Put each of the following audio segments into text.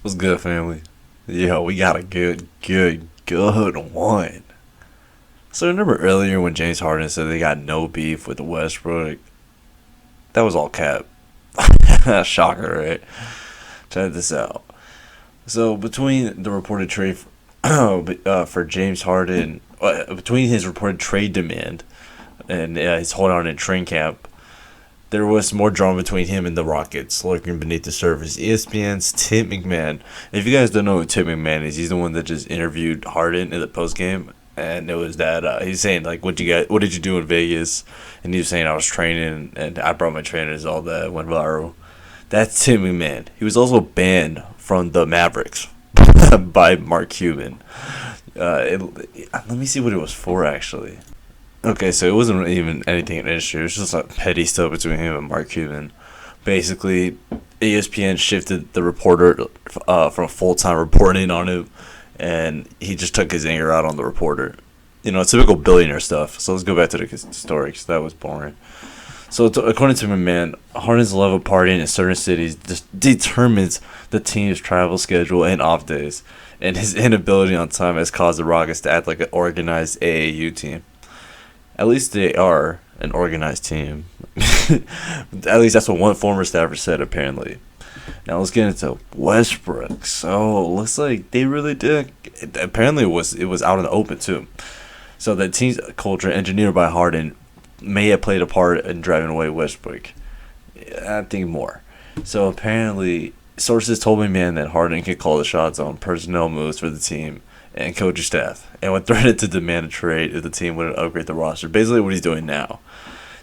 What's good, family? Yo, we got a good one. So remember earlier when James Harden said they got no beef with the Westbrook? That was all cap. Shocker, right? Check this out. So between the reported trade for James Harden, between his reported trade demand and his holdout in training camp, there was more drama between him and the Rockets lurking beneath the surface. ESPN's Tim McMahon. If you guys don't know who Tim McMahon is, he's the one that just interviewed Harden in the post game, and it was that he's saying like, what did you do in Vegas? And he was saying I was training and I brought my trainers, all that went viral. That's Tim McMahon. He was also banned from the Mavericks by Mark Cuban. Let me see what it was for actually. Okay, so it wasn't even anything an issue. It was just like petty stuff between him and Mark Cuban. Basically, ESPN shifted the reporter from full-time reporting on him, and he just took his anger out on the reporter. You know, typical billionaire stuff. So let's go back to the story, because that was boring. So according to my man, Harden's love of partying in certain cities determines the team's travel schedule and off days, and his inability on time has caused the Rockets to act like an organized AAU team. At least they are an organized team. At least that's what one former staffer said, apparently. Now let's get into Westbrook. So looks like they really did. Apparently it was out in the open too. So the team's culture, engineered by Harden, may have played a part in driving away Westbrook. I think more. So apparently, sources told me, man, that Harden could call the shots on personnel moves for the team and coaching staff, and would threaten to demand a trade if the team wouldn't upgrade the roster. Basically, what he's doing now,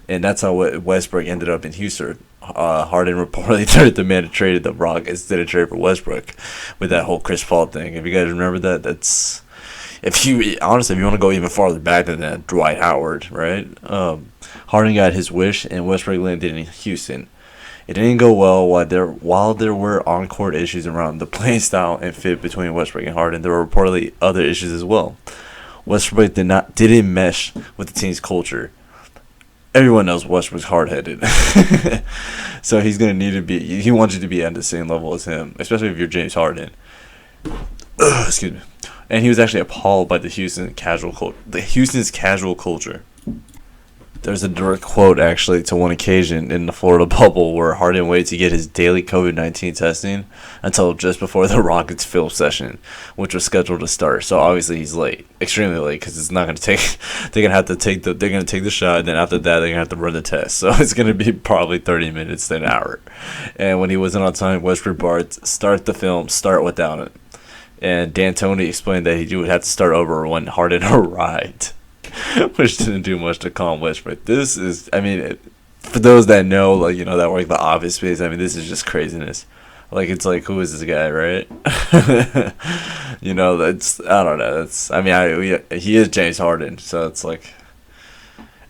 and that's how Westbrook ended up in Houston. Harden reportedly threatened to demand a trade at the Rockets instead of trade for Westbrook, with that whole Chris Paul thing. If you guys remember that, that's if you want to go even farther back than that, Dwight Howard, right? Harden got his wish, and Westbrook landed in Houston. It didn't go well while there were on-court issues around the playing style and fit between Westbrook and Harden. There were reportedly other issues as well. Westbrook didn't mesh with the team's culture. Everyone knows Westbrook's hard-headed, so he's gonna need to be. He wants you to be at the same level as him, especially if you're James Harden. Excuse me. And he was actually appalled by the Houston's casual culture. There's a direct quote, actually, to one occasion in the Florida bubble where Harden waited to get his daily COVID-19 testing until just before the Rockets' film session, which was scheduled to start. So obviously he's late, extremely late, because it's not going to take. They're going to take the shot, and then after that they're going to have to run the test. So it's going to be probably 30 minutes to an hour. And when he wasn't on time, Westbrook barred, start without it. And D'Antoni explained that he would have to start over when Harden arrived. Which didn't do much to calm Westbrook. This is, I mean, for those that know, like, you know, that work the office space, I mean, this is just craziness. Like, it's like, who is this guy, right? You know, that's, I don't know. That's, I mean, he is James Harden, so it's like,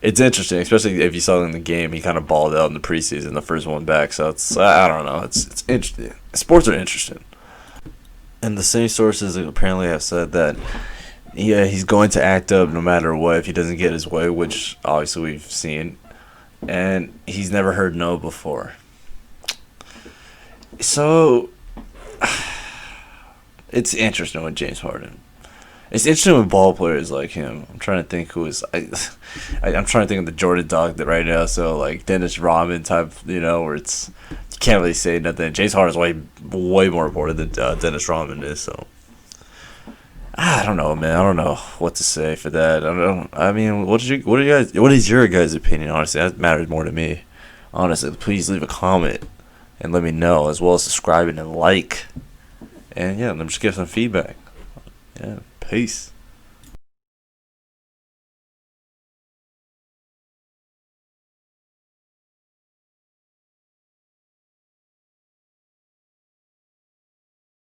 it's interesting, especially if you saw in the game, he kind of balled out in the preseason, the first one back, so it's, I don't know, it's interesting. Sports are interesting. And the same sources apparently have said that, yeah, he's going to act up no matter what if he doesn't get his way, which obviously we've seen. And he's never heard no before. So, it's interesting with James Harden. It's interesting with ball players like him. I'm trying to think who is... I'm trying to think of the Jordan dog right now. So, like, Dennis Rodman type, you know, where it's... You can't really say nothing. James Harden is way more important than Dennis Rodman is, so... I don't know, man. I don't know what to say for that. I don't. I mean, what is your guys' opinion? Honestly, that matters more to me. Honestly, please leave a comment and let me know, as well as subscribing and like. And yeah, let me just give some feedback. Yeah, peace.